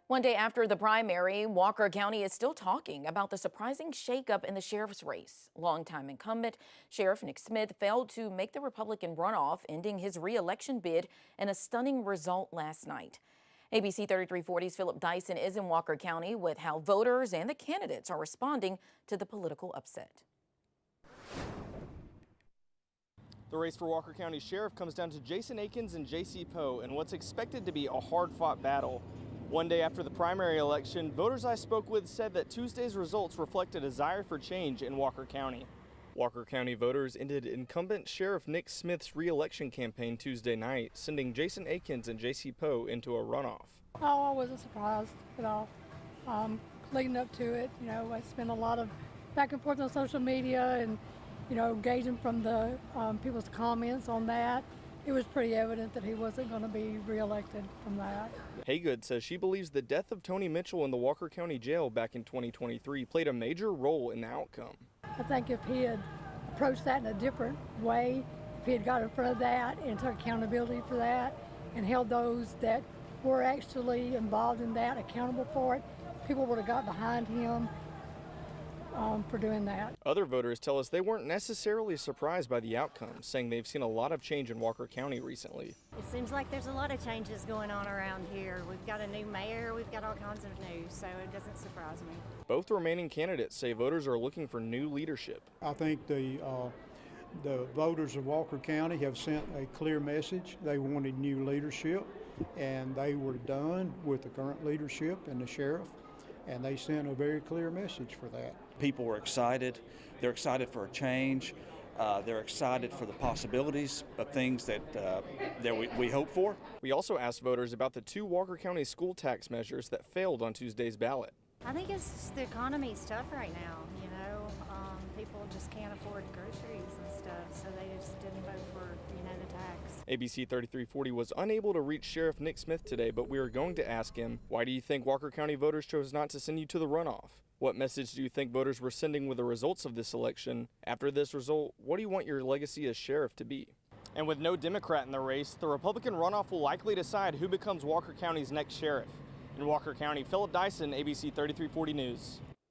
One day after the primary, Walker County is still talking about the surprising shakeup in the sheriff's race. Longtime incumbent Sheriff Nick Smith failed to make the Republican runoff, ending his re-election bid in a stunning result last night. ABC 3340's Philip Dyson is in Walker County with how voters and the candidates are responding to the political upset. The race for Walker County Sheriff comes down to Jason Akins and J.C. Poe in what's expected to be a hard-fought battle. One day after the primary election, voters I spoke with said that Tuesday's results reflect a desire for change in Walker County. Walker County voters ended incumbent Sheriff Nick Smith's re-election campaign Tuesday night, sending Jason Akins and J.C. Poe into a runoff. Oh, I wasn't surprised at all. Leading up to it, I spent a lot of back and forth on social media and, gauging from the people's comments on that. It was pretty evident that he wasn't going to be reelected from that. Haygood says she believes the death of Tony Mitchell in the Walker County Jail back in 2023 played a major role in the outcome. I think if he had approached that in a different way, if he had got in front of that and took accountability for that and held those that were actually involved in that accountable for it, people would have got behind him for doing that. Other voters tell us they weren't necessarily surprised by the outcome, saying they've seen a lot of change in Walker County recently. It seems like there's a lot of changes going on around here. We've got a new mayor, we've got all kinds of news, so it doesn't surprise me. Both remaining candidates say voters are looking for new leadership. I think the voters of Walker County have sent a clear message. They wanted new leadership, and they were done with the current leadership and the sheriff, and they sent a very clear message for that. People were excited. They're excited for a change. They're excited for the possibilities of things that we hope for. We also asked voters about the two Walker County school tax measures that failed on Tuesday's ballot. I think it's just the economy's tough right now, people just can't afford groceries and stuff, so they just didn't vote for, the tax. ABC 3340 was unable to reach Sheriff Nick Smith today, but we are going to ask him, why do you think Walker County voters chose not to send you to the runoff? What message do you think voters were sending with the results of this election? After this result, what do you want your legacy as sheriff to be? And with no Democrat in the race, the Republican runoff will likely decide who becomes Walker County's next sheriff. In Walker County, Philip Dyson, ABC 3340 News.